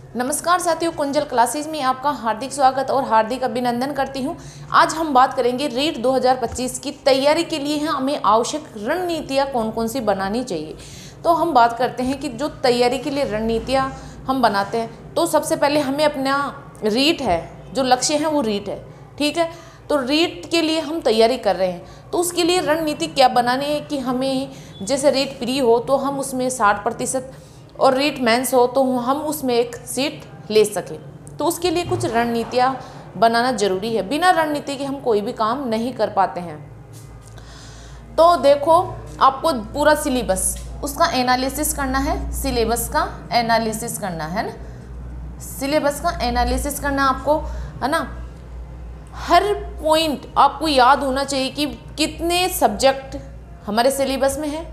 नमस्कार साथियों, कुंजल क्लासेस में आपका हार्दिक स्वागत और हार्दिक अभिनंदन करती हूं। आज हम बात करेंगे रीट 2025 की तैयारी के लिए हमें आवश्यक रणनीतियां कौन कौन सी बनानी चाहिए। तो हम बात करते हैं कि जो तैयारी के लिए रणनीतियां हम बनाते हैं, तो सबसे पहले हमें अपना रीट है, जो लक्ष्य है वो रीट है, ठीक है। तो रीट के लिए हम तैयारी कर रहे हैं, तो उसके लिए रणनीति क्या बनानी है कि हमें जैसे रीट प्री हो तो हम उसमें 60% और रीट मेंस हो तो हम उसमें एक सीट ले सकें। तो उसके लिए कुछ रणनीतियाँ बनाना जरूरी है। बिना रणनीति के हम कोई भी काम नहीं कर पाते हैं। तो देखो, आपको पूरा सिलेबस उसका एनालिसिस करना है, सिलेबस का एनालिसिस करना है ना, सिलेबस का एनालिसिस करना आपको, है ना। हर पॉइंट आपको याद होना चाहिए कि कितने सब्जेक्ट हमारे सिलेबस में है,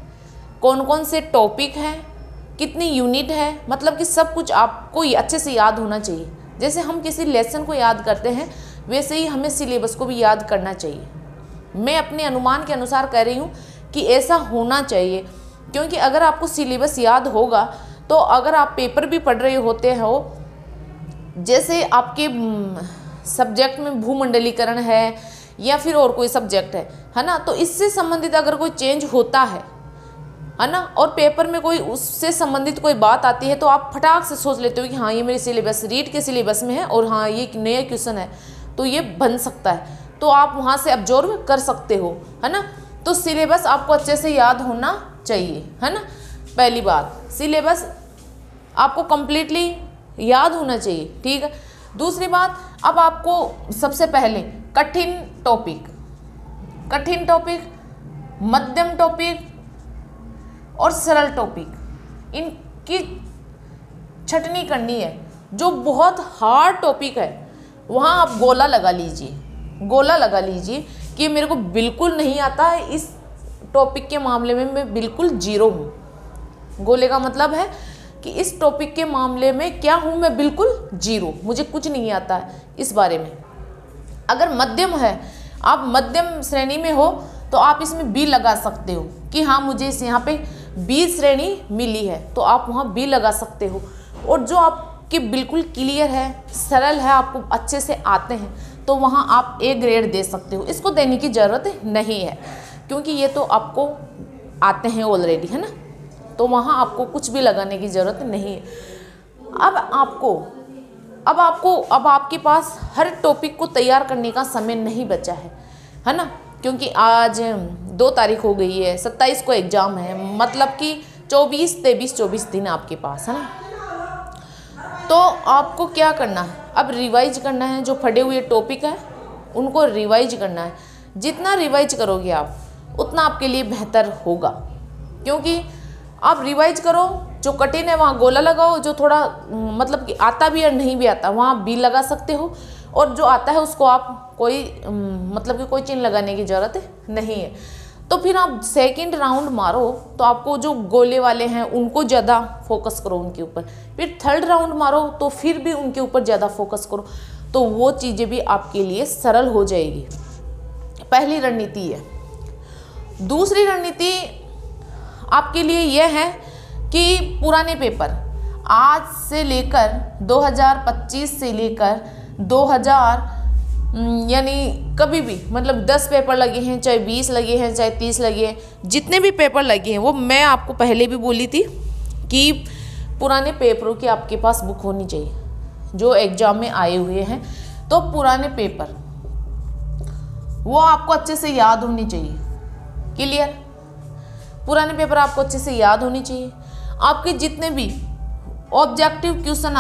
कौन कौन से टॉपिक हैं, कितनी यूनिट है, मतलब कि सब कुछ आपको अच्छे से याद होना चाहिए। जैसे हम किसी लेसन को याद करते हैं वैसे ही हमें सिलेबस को भी याद करना चाहिए। मैं अपने अनुमान के अनुसार कह रही हूँ कि ऐसा होना चाहिए, क्योंकि अगर आपको सिलेबस याद होगा तो अगर आप पेपर भी पढ़ रहे होते हो, जैसे आपके सब्जेक्ट में भूमंडलीकरण है या फिर और कोई सब्जेक्ट है ना, तो इससे संबंधित अगर कोई चेंज होता है ना, और पेपर में कोई उससे संबंधित कोई बात आती है तो आप फटाक से सोच लेते हो कि हाँ ये मेरे सिलेबस रीट के सिलेबस में है और हाँ ये नया क्वेश्चन है तो ये बन सकता है, तो आप वहाँ से अब्जॉर्व कर सकते हो, है ना। तो सिलेबस आपको अच्छे से याद होना चाहिए, है ना। पहली बात, सिलेबस आपको कंप्लीटली याद होना चाहिए, ठीक है। दूसरी बात, अब आपको सबसे पहले कठिन टॉपिक, मध्यम टॉपिक और सरल टॉपिक, इनकी छटनी करनी है। जो बहुत हार्ड टॉपिक है वहाँ आप गोला लगा लीजिए कि मेरे को बिल्कुल नहीं आता है, इस टॉपिक के मामले में मैं बिल्कुल जीरो हूँ। गोले का मतलब है कि इस टॉपिक के मामले में क्या हूँ, मैं बिल्कुल जीरो, मुझे कुछ नहीं आता है इस बारे में। अगर मध्यम है, आप मध्यम श्रेणी में हो तो आप इसमें बी लगा सकते हो कि हाँ मुझे इस यहाँ पे बी श्रेणी मिली है, तो आप वहाँ बी लगा सकते हो। और जो आपके बिल्कुल क्लियर है, सरल है, आपको अच्छे से आते हैं, तो वहाँ आप ए ग्रेड दे सकते हो। इसको देने की ज़रूरत नहीं है क्योंकि ये तो आपको आते हैं ऑलरेडी, है ना, तो वहाँ आपको कुछ भी लगाने की ज़रूरत नहीं है। अब आपके पास हर टॉपिक को तैयार करने का समय नहीं बचा है ना, क्योंकि आज 2 तारीख हो गई है, 27 को एग्ज़ाम है, मतलब कि 24 दिन आपके पास, है ना। तो आपको क्या करना है, अब रिवाइज करना है। जो फटे हुए टॉपिक हैं उनको रिवाइज करना है। जितना रिवाइज करोगे आप उतना आपके लिए बेहतर होगा, क्योंकि आप रिवाइज करो, जो कठिन है वहाँ गोला लगाओ, जो थोड़ा मतलब कि आता भी और नहीं भी आता वहाँ बी लगा सकते हो, और जो आता है उसको आप कोई मतलब कि कोई चिन्ह लगाने की ज़रूरत नहीं है। तो फिर आप सेकंड राउंड मारो तो आपको जो गोले वाले हैं उनको ज़्यादा फोकस करो उनके ऊपर, फिर थर्ड राउंड मारो तो फिर भी उनके ऊपर ज़्यादा फोकस करो, तो वो चीज़ें भी आपके लिए सरल हो जाएगी। पहली रणनीति है। दूसरी रणनीति आपके लिए यह है कि पुराने पेपर आज से लेकर 2025 से लेकर 2000 यानी कभी भी, मतलब 10 पेपर लगे हैं, चाहे 20 लगे हैं, चाहे 30 लगे हैं, जितने भी पेपर लगे हैं, वो मैं आपको पहले भी बोली थी कि पुराने पेपरों की आपके पास बुक होनी चाहिए जो एग्ज़ाम में आए हुए हैं। तो पुराने पेपर वो आपको अच्छे से याद होनी चाहिए, क्लियर। पुराने पेपर आपको अच्छे से याद होनी चाहिए। आपके जितने भी ऑब्जेक्टिव क्वेश्चन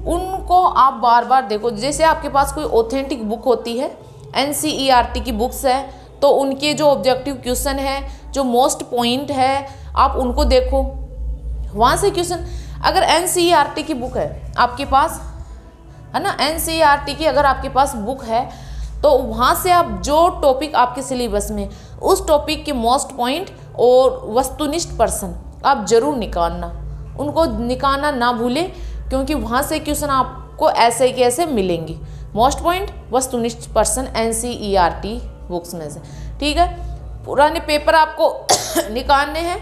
उनको आप बार बार देखो। जैसे आपके पास कोई ऑथेंटिक बुक होती है, NCERT की बुक्स है, तो उनके जो ऑब्जेक्टिव क्वेश्चन है, जो मोस्ट पॉइंट है, आप उनको देखो, वहाँ से क्वेश्चन। अगर NCERT की बुक है आपके पास, है ना, NCERT की अगर आपके पास बुक है तो वहाँ से आप जो टॉपिक आपके सिलेबस में, उस टॉपिक के मोस्ट पॉइंट और वस्तुनिष्ठ प्रश्न आप जरूर निकालना, उनको निकालना ना भूलें, क्योंकि वहाँ से क्वेश्चन आपको ऐसे के ऐसे मिलेंगे। मोस्ट पॉइंट, वस्तुनिष्ठ प्रश्न NCERT बुक्स में से, ठीक है। पुराने पेपर आपको निकालने हैं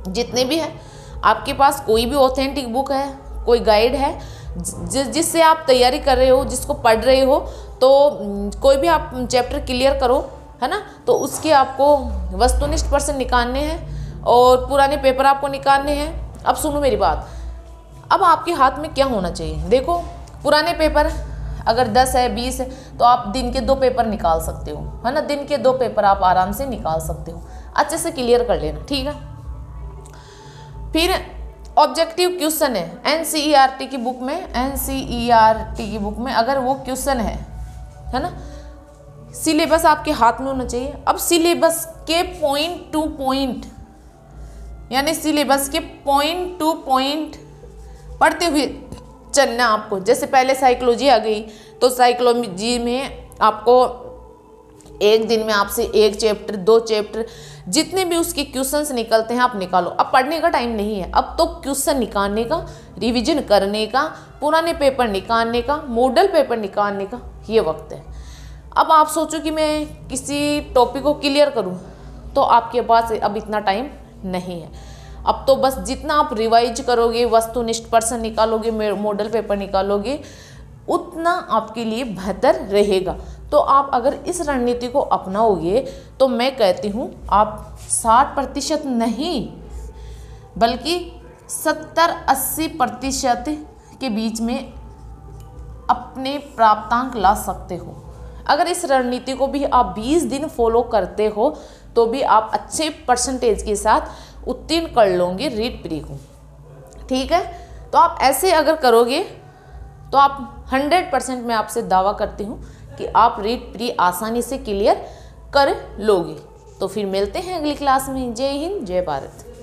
जितने भी हैं। आपके पास कोई भी ऑथेंटिक बुक है, कोई गाइड है जिससे आप तैयारी कर रहे हो, जिसको पढ़ रहे हो, तो कोई भी आप चैप्टर क्लियर करो, है ना, तो उसके आपको वस्तुनिष्ठ प्रश्न निकालने हैं और पुराने पेपर आपको निकालने हैं। अब सुनो मेरी बात, अब आपके हाथ में क्या होना चाहिए। देखो, पुराने पेपर अगर 10 है 20 है तो आप दिन के 2 पेपर निकाल सकते हो, है ना, दिन के 2 पेपर आप आराम से निकाल सकते हो, अच्छे से क्लियर कर लेना, ठीक है। फिर ऑब्जेक्टिव क्वेश्चन है एनसीईआरटी की बुक में, एनसीईआरटी की बुक में अगर वो क्वेश्चन है ना, सिलेबस आपके हाथ में होना चाहिए। अब सिलेबस के पॉइंट टू पॉइंट, यानी सिलेबस के पॉइंट टू पॉइंट पढ़ते हुए चलना आपको। जैसे पहले साइकोलॉजी आ गई तो साइकोलॉजी में आपको एक दिन में आपसे 1 चैप्टर 2 चैप्टर जितने भी उसके क्वेश्चंस निकलते हैं आप निकालो। अब पढ़ने का टाइम नहीं है, अब तो क्वेश्चन निकालने का, रिवीजन करने का, पुराने पेपर निकालने का, मॉडल पेपर निकालने का ये वक्त है। अब आप सोचो कि मैं किसी टॉपिक को क्लियर करूं, तो आपके पास अब इतना टाइम नहीं है। अब तो बस जितना आप रिवाइज करोगे, वस्तुनिष्ठ प्रश्न निकालोगे, मॉडल पेपर निकालोगे, उतना आपके लिए बेहतर रहेगा। तो आप अगर इस रणनीति को अपनाओगे तो मैं कहती हूँ आप 60% नहीं बल्कि 70-80% के बीच में अपने प्राप्तांक ला सकते हो। अगर इस रणनीति को भी आप 20 दिन फॉलो करते हो तो भी आप अच्छे परसेंटेज के साथ उत्तीर्ण कर लोगे रीट प्री को, ठीक है। तो आप ऐसे अगर करोगे तो आप 100% मैं आपसे दावा करती हूँ कि आप रीट प्री आसानी से क्लियर कर लोगे। तो फिर मिलते हैं अगली क्लास में। जय हिंद, जय भारत।